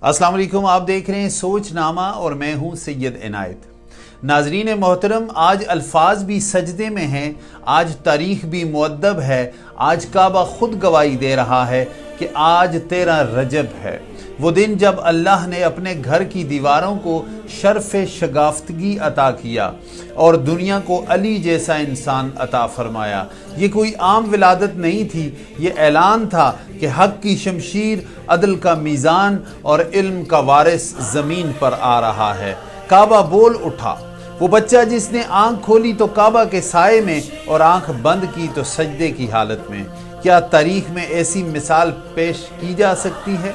अस्सलाम वालेकुम, आप देख रहे हैं सोच नामा और मैं हूं सैयद इनायत। नाजरीन मोहतरम, आज अल्फाज भी सजदे में हैं, आज तारीख भी मुअद्दब है, आज काबा खुद गवाही दे रहा है कि आज 13 रजब है, वो दिन जब अल्लाह ने अपने घर की दीवारों को शर्फ शगाफ्तगी अता किया और दुनिया को अली जैसा इंसान अता फरमाया। ये कोई आम विलादत नहीं थी, ये ऐलान था कि हक की शमशीर, अदल का मीज़ान और इल्म का वारिस ज़मीन पर आ रहा है। काबा बोल उठा। वो बच्चा जिसने आंख खोली तो काबा के साए में और आंख बंद की तो सजदे की हालत में। क्या तारीख में ऐसी मिसाल पेश की जा सकती है?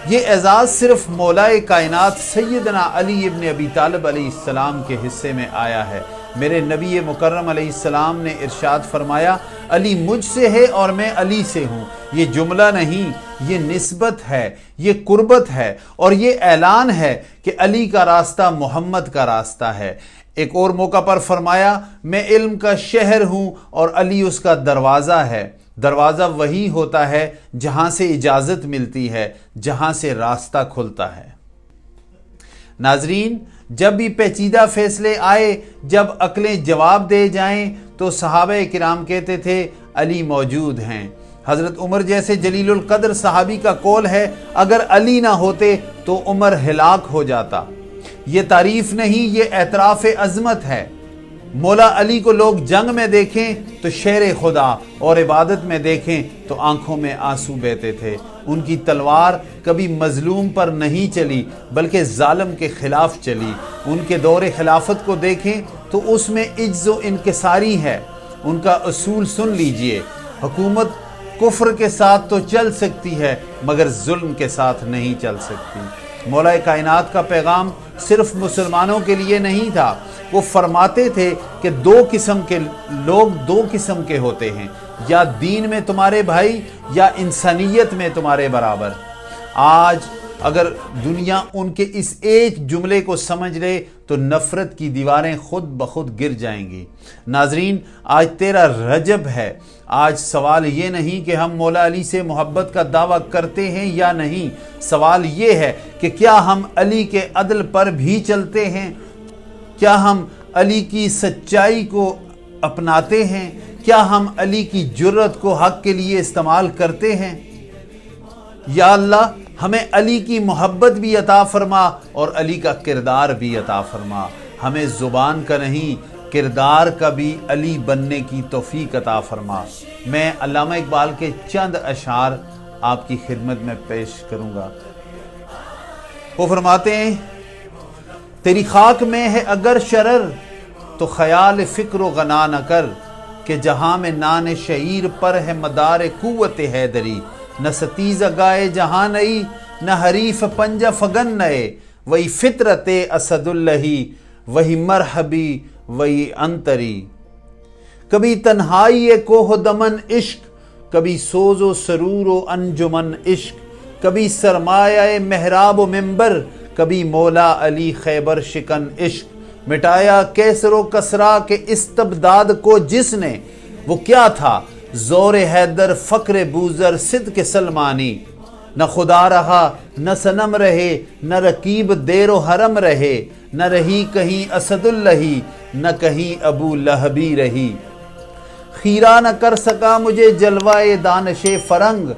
ये एजाज़ सिर्फ मौलाए कायनात सैयदना अली इब्न अबी तालिब अलैहिस्सलाम के हिस्से में आया है। मेरे नबी मुकर्रम अलैहिस्सलाम ने इरशाद फरमाया, अली मुझसे है और मैं अली से हूँ। ये जुमला नहीं, ये निस्बत है, ये कुर्बत है और ये ऐलान है कि अली का रास्ता मोहम्मद का रास्ता है। एक और मौका पर फरमाया, मैं इल्म का शहर हूँ और अली उसका दरवाज़ा है। दरवाज़ा वही होता है जहाँ से इजाज़त मिलती है, जहाँ से रास्ता खुलता है। नाजरीन, जब भी पेचीदा फैसले आए, जब अक्लें जवाब दे जाएं, तो सहाबे किराम कहते थे अली मौजूद हैं। हज़रत उमर जैसे जलीलुल कद्र सहाबी का कौल है, अगर अली ना होते तो उमर हिलाक हो जाता। ये तारीफ नहीं, ये एतराफ़ अज़मत है। मौला अली को लोग जंग में देखें तो शेर खुदा और इबादत में देखें तो आंखों में आंसू बहते थे। उनकी तलवार कभी मजलूम पर नहीं चली बल्कि जालिम के खिलाफ चली। उनके दौरे खिलाफत को देखें तो उसमें इज्ज़ व इनकिसारी है। उनका उसूल सुन लीजिए, हुकूमत कुफ्र के साथ तो चल सकती है मगर जुल्म के साथ नहीं चल सकती। मौला कायनात का पैगाम सिर्फ मुसलमानों के लिए नहीं था। वो फरमाते थे कि दो किस्म के लोग दो किस्म के होते हैं, या दीन में तुम्हारे भाई या इंसानियत में तुम्हारे बराबर। आज अगर दुनिया उनके इस एक जुमले को समझ ले तो नफ़रत की दीवारें खुद ब खुद गिर जाएंगी। नाजरीन, आज 13 रजब है। आज सवाल ये नहीं कि हम मौला अली से मोहब्बत का दावा करते हैं या नहीं, सवाल ये है कि क्या हम अली के अदल पर भी चलते हैं? क्या हम अली की सच्चाई को अपनाते हैं? क्या हम अली की जुर्रत को हक के लिए इस्तेमाल करते हैं? या अल्लाह, हमें अली की मोहब्बत भी अता फरमा और अली का किरदार भी अता फरमा। हमें ज़ुबान का नहीं, किरदार का भी अली बनने की तौफीक अता फरमा। मैं अल्लामा इकबाल के चंद अशार आपकी खिदमत में पेश करूँगा। वो फरमाते हैं, तेरी खाक में है अगर शरर तो ख्याल फ़िक्र व गना न कर, कि जहाँ में नान शहीर पर है मदार कुव्वत हैदरी। न सतीज़ गाए जहाँ नई, न हरीफ पंजा फगन नए, वही फितरत असदुल्लही, वही मरहबी वही अंतरी। कभी तन्हाई कोह दमन इश्क, कभी सोजो सरूरो अंजुमन इश्क, कभी सरमाया महराब मिंबर, कभी मौला अली खैबर शिकन इश्क। मिटाया कैसरो कसरा के इस्तबदाद को जिसने, वो क्या था ज़ोर हैदर फ़क्र बूज़र सिद्क़ सलमानी। न खुदा रहा न सनम रहे, न रकीब देरो हरम रहे, न रही कहीं असदुल्लही, न कहीं अबू लहबी रही। खीरा न कर सका मुझे जलवाए दानशे फरंग,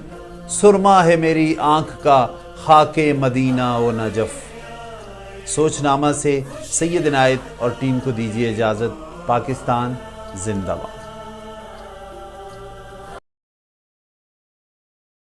सुरमा है मेरी आँख का खाके मदीना व नजफ़। सोचनामा से सैयद इनायत और टीम को दीजिए इजाज़त। पाकिस्तान जिंदाबाद।